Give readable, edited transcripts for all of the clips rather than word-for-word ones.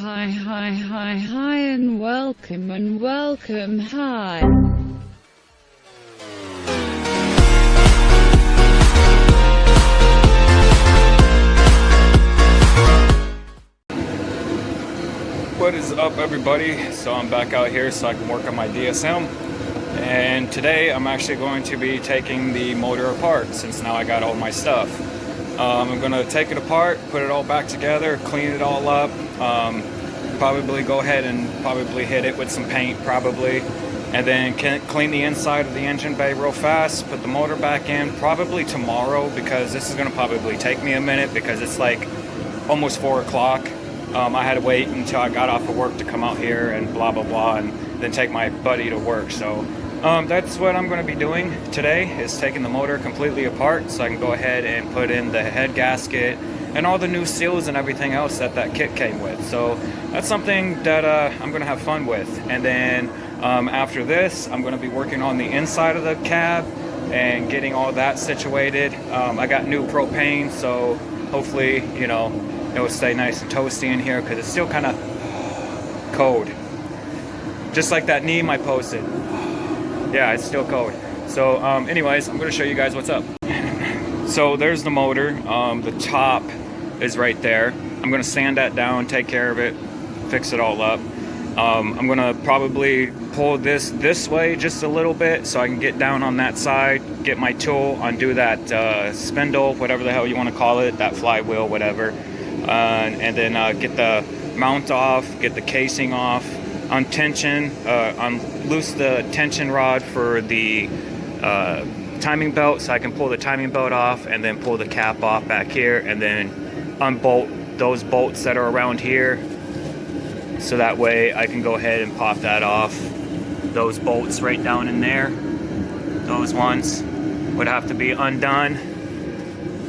hi, and welcome, hi. What is up, everybody? So I'm back out here so I can work on my DSM, and today I'm actually going to be taking the motor apart since now I got all my stuff. I'm going to take it apart, put it all back together, clean it all up, probably go ahead and probably hit it with some paint probably, and then clean the inside of the engine bay real fast, put the motor back in probably tomorrow, because this is going to probably take me a minute because it's like almost 4 o'clock. I had to wait until I got off of work to come out here and blah blah blah, and then take my buddy to work. So that's what I'm going to be doing today, is taking the motor completely apart so I can go ahead and put in the head gasket and all the new seals and everything else that kit came with. So that's something that I'm going to have fun with. And then after this, I'm going to be working on the inside of the cab and getting all that situated. I got new propane, so hopefully, you know, it will stay nice and toasty in here because it's still kind of cold. Just like that meme I posted. Yeah, it's still cold. So anyways, I'm going to show you guys what's up. So there's the motor. The top is right there. I'm going to sand that down, take care of it, fix it all up. I'm going to probably pull this way just a little bit so I can get down on that side, get my tool, undo that spindle, whatever the hell you want to call it, that flywheel, whatever. And then get the mount off, get the casing off, unloose the tension rod for the timing belt so I can pull the timing belt off, and then pull the cap off back here, and then unbolt those bolts that are around here, so that way I can go ahead and pop that off. Those bolts right down in there, those ones would have to be undone,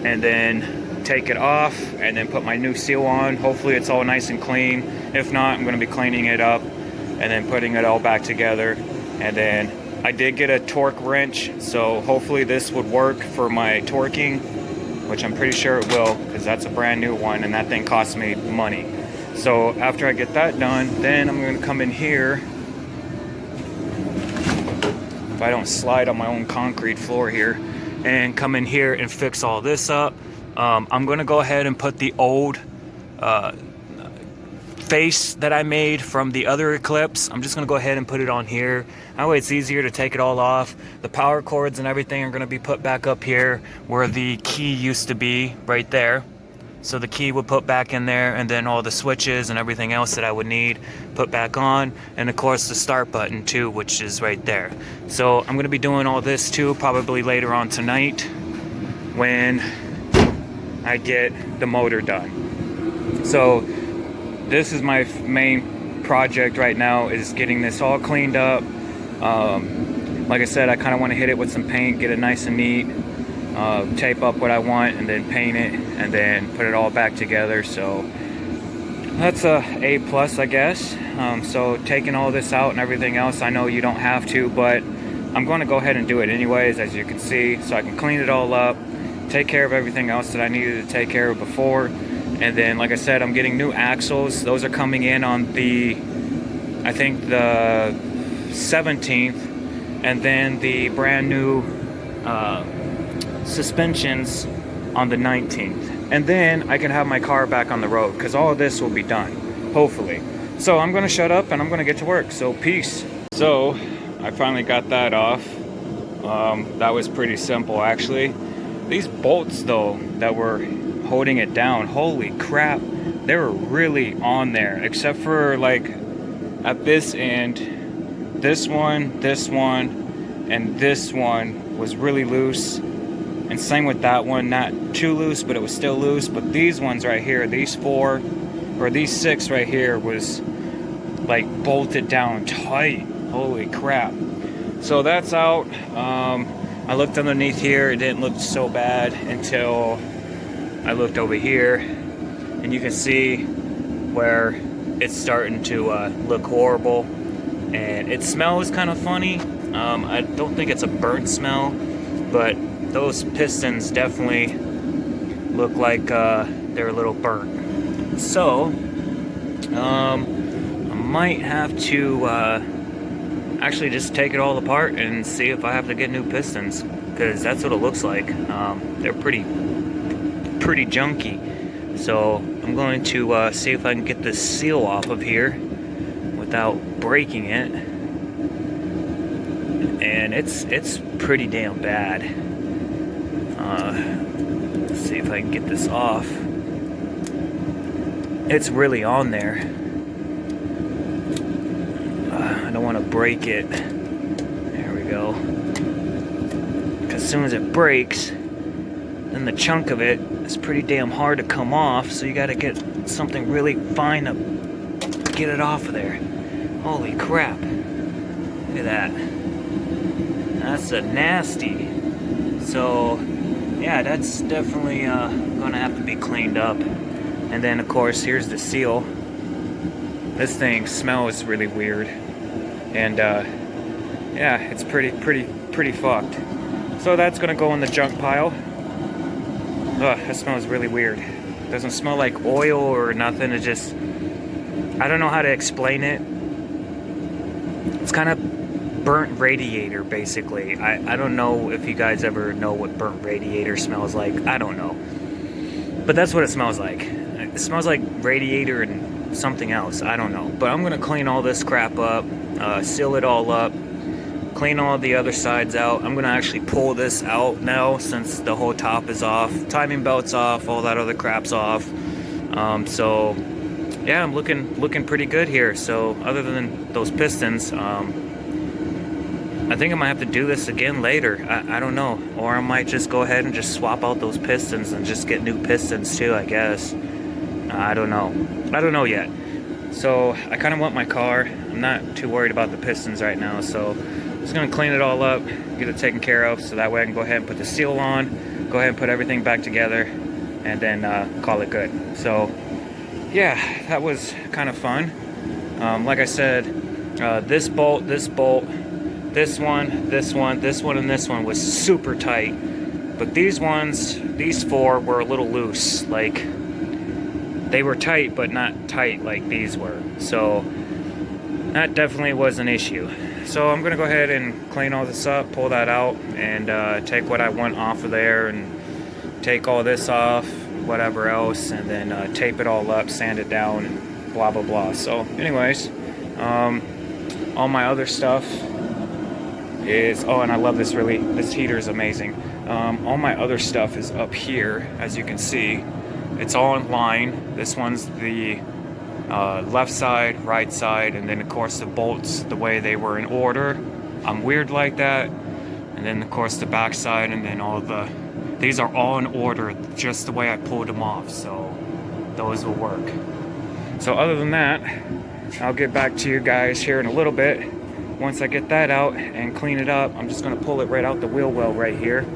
and then take it off, and then put my new seal on. Hopefully it's all nice and clean. If not, I'm going to be cleaning it up and then putting it all back together. And then I did get a torque wrench, so hopefully this would work for my torquing, which I'm pretty sure it will, because that's a brand new one and that thing cost me money. So after I get that done, then I'm going to come in here, if I don't slide on my own concrete floor here, and come in here and fix all this up. I'm going to go ahead and put the old face that I made from the other Eclipse. I'm just going to go ahead and put it on here. That way it's easier to take it all off. The power cords and everything are going to be put back up here where the key used to be, right there. So the key would put back in there, and then all the switches and everything else that I would need put back on, and of course the start button too, which is right there. So I'm going to be doing all this too probably later on tonight when I get the motor done. So this is my main project right now, is getting this all cleaned up. Like I said, I kind of want to hit it with some paint, get it nice and neat, tape up what I want, and then paint it, and then put it all back together. So that's a A+, I guess. So taking all this out and everything else, I know you don't have to, but I'm going to go ahead and do it anyways, as you can see, so I can clean it all up, take care of everything else that I needed to take care of before. And then, like I said, I'm getting new axles. Those are coming in on the, I think the 17th, and then the brand new suspensions on the 19th. And then I can have my car back on the road, because all of this will be done, hopefully. So I'm going to shut up and I'm going to get to work. So peace. So I finally got that off. That was pretty simple, actually. These bolts, though, that were holding it down, holy crap, they were really on there, except for like at this end, this one, and this one was really loose, and same with that one, not too loose, but it was still loose. But these ones right here, these 4 or these 6 right here, was like bolted down tight. Holy crap. So that's out. I looked underneath here, it didn't look so bad until I looked over here, and you can see where it's starting to look horrible, and it smells kind of funny. I don't think it's a burnt smell, but those pistons definitely look like they're a little burnt. So I might have to actually just take it all apart and see if I have to get new pistons, because that's what it looks like. They're pretty junky. So I'm going to see if I can get this seal off of here without breaking it. And it's pretty damn bad. Let's see if I can get this off. It's really on there. I don't want to break it. There we go. Because as soon as it breaks, then the chunk of it is pretty damn hard to come off, so you got to get something really fine to get it off of there. Holy crap. Look at that. That's a nasty. So, yeah, that's definitely gonna have to be cleaned up. And then, of course, here's the seal. This thing smells really weird. And, yeah, it's pretty fucked. So that's gonna go in the junk pile. Ugh, that smells really weird. It doesn't smell like oil or nothing. It just, I don't know how to explain it. It's kind of burnt radiator, basically. I don't know if you guys ever know what burnt radiator smells like. I don't know. But that's what it smells like. It smells like radiator and something else. I don't know. But I'm going to clean all this crap up, seal it all up, clean all the other sides out. I'm going to actually pull this out now since the whole top is off. Timing belt's off, all that other crap's off. So, yeah, I'm looking pretty good here. So, other than those pistons, I think I might have to do this again later. I don't know. Or I might just go ahead and just swap out those pistons and just get new pistons too, I guess. I don't know. I don't know yet. So I kind of want my car. I'm not too worried about the pistons right now. So I'm just going to clean it all up, get it taken care of. So that way I can go ahead and put the seal on, go ahead and put everything back together, and then call it good. So yeah, that was kind of fun. Like I said, this bolt, this one, and this one was super tight. But these ones, these four were a little loose. Like, they were tight, but not tight like these were. So that definitely was an issue. So I'm gonna go ahead and clean all this up, pull that out, and take what I want off of there, and take all this off, whatever else, and then tape it all up, sand it down, and blah blah blah. So anyways, all my other stuff is, oh, and I love this, really, this heater is amazing. All my other stuff is up here, as you can see. It's all in line. This one's the left side, right side, and then of course the bolts the way they were in order. I'm weird like that. And then of course the back side, and then these are all in order just the way I pulled them off, so those will work. So other than that, I'll get back to you guys here in a little bit. Once I get that out and clean it up, I'm just gonna pull it right out the wheel well right here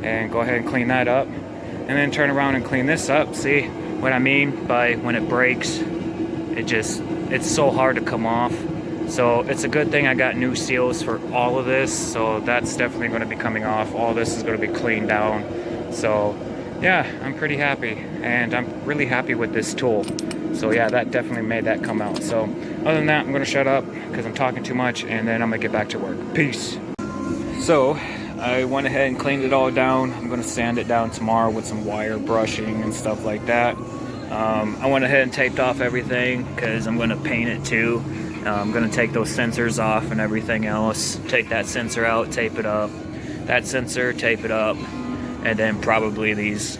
and go ahead and clean that up, and then turn around and clean this up. See what I mean by when it breaks, it's so hard to come off. So it's a good thing I got new seals for all of this, so that's definitely going to be coming off. All this is going to be cleaned down. So yeah, I'm pretty happy, and I'm really happy with this tool. So yeah, that definitely made that come out. So other than that, I'm going to shut up because I'm talking too much, and then I'm going to get back to work. Peace. So I went ahead and cleaned it all down. I'm going to sand it down tomorrow with some wire brushing and stuff like that. I went ahead and taped off everything because I'm going to paint it too. I'm going to take those sensors off and everything else. Take that sensor out, tape it up. That sensor, tape it up. And then probably these,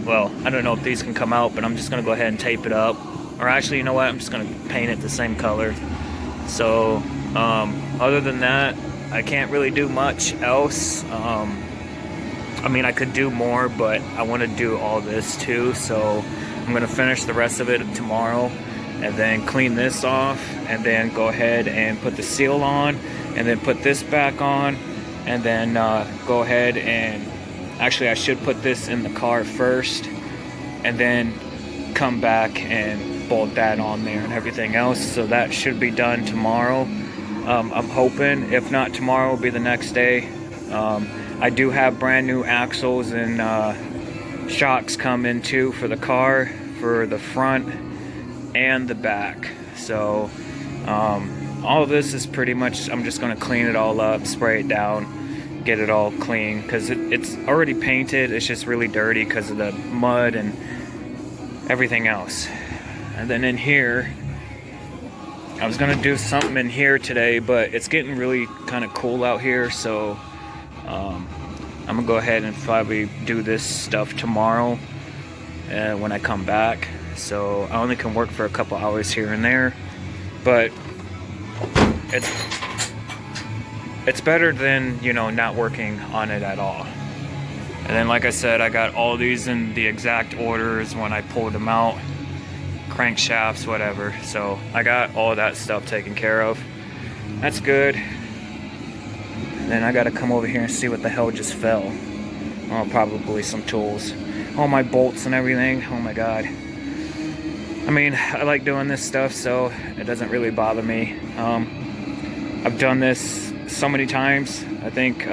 well, I don't know if these can come out, but I'm just going to go ahead and tape it up. Or actually, you know what? I'm just going to paint it the same color. So, other than that, I can't really do much else. I mean, I could do more, but I want to do all this too. So I'm going to finish the rest of it tomorrow, and then clean this off, and then go ahead and put the seal on, and then put this back on, and then go ahead and, actually I should put this in the car first, and then come back and bolt that on there and everything else. So that should be done tomorrow. I'm hoping. If not tomorrow, will be the next day. I do have brand new axles and shocks coming too for the car, for the front. and the back. So all of this is pretty much, I'm just going to clean it all up, spray it down, get it all clean, because it's already painted. It's just really dirty because of the mud and everything else. And then in here, I was gonna do something in here today, but it's getting really kind of cool out here, so I'm gonna go ahead and probably do this stuff tomorrow when I come back. So I only can work for a couple hours here and there, but it's better than, you know, not working on it at all. And then, like I said, I got all these in the exact orders when I pulled them out. Crankshafts, whatever. So I got all that stuff taken care of. That's good. Then I gotta come over here and see what the hell just fell. Oh, probably some tools. All my bolts and everything. Oh my god. I mean, I like doing this stuff, so it doesn't really bother me. I've done this so many times. I think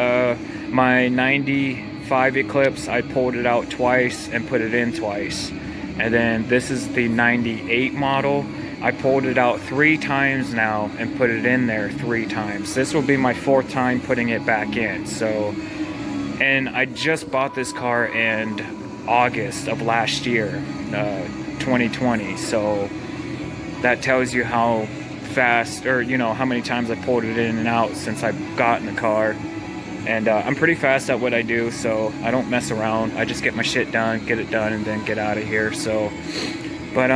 my 95 Eclipse, I pulled it out twice and put it in twice. And then this is the 98 model. I pulled it out 3 times now and put it in there 3 times. This will be my 4th time putting it back in. So, and I just bought this car in August of last year, 2020. So that tells you how fast, or you know, how many times I pulled it in and out since I've gotten the car. And I'm pretty fast at what I do, so I don't mess around. I just get my shit done, get it done, and then get out of here. So, but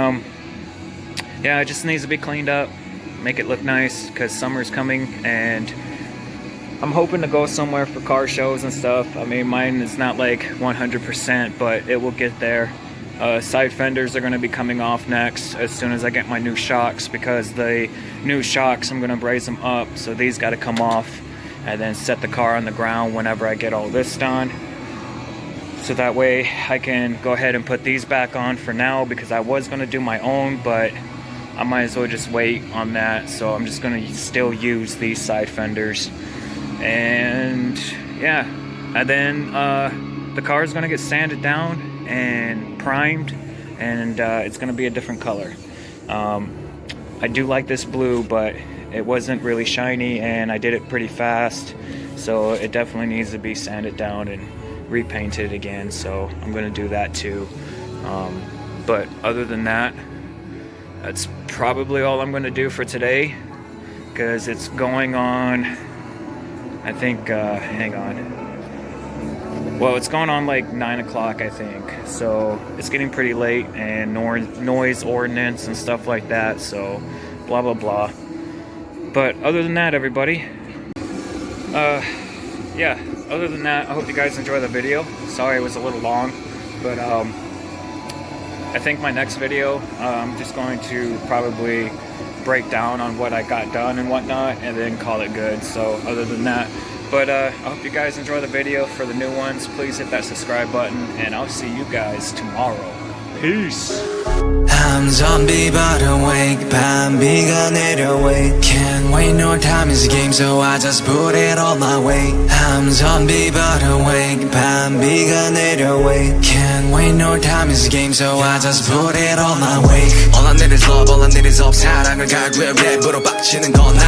yeah, it just needs to be cleaned up, make it look nice, because summer's coming, and I'm hoping to go somewhere for car shows and stuff. I mean, mine is not like 100%, but it will get there. Side fenders are going to be coming off next as soon as I get my new shocks, because the new shocks, I'm going to braze them up, so these got to come off. And then set the car on the ground whenever I get all this done. So that way I can go ahead and put these back on for now, because I was going to do my own, but I might as well just wait on that. So I'm just going to still use these side fenders. And yeah, and then the car is going to get sanded down and primed, and it's going to be a different color. I do like this blue, but it wasn't really shiny, and I did it pretty fast, so it definitely needs to be sanded down and repainted again. So I'm going to do that too. But other than that, that's probably all I'm going to do for today, because it's going on, I think, hang on. Well, it's going on like 9 o'clock, I think. So it's getting pretty late, and noise ordinance and stuff like that. So blah, blah, blah. But other than that, everybody, yeah, other than that, I hope you guys enjoy the video. Sorry it was a little long, but I think my next video, I'm just going to probably break down on what I got done and whatnot, and then call it good. So other than that, but I hope you guys enjoy the video. For the new ones, please hit that subscribe button, and I'll see you guys tomorrow. Peace. I'm zombie but awake, 밤비가 내려wake. Can't wait, no time is a game, so I just put it all my way. I'm zombie but awake, 밤비가 내려wake. Can't wait, no time is a game, so I just put it all my way. All I need is love, all I need is up. 사랑을 갈구해 랩으로 빡치는 건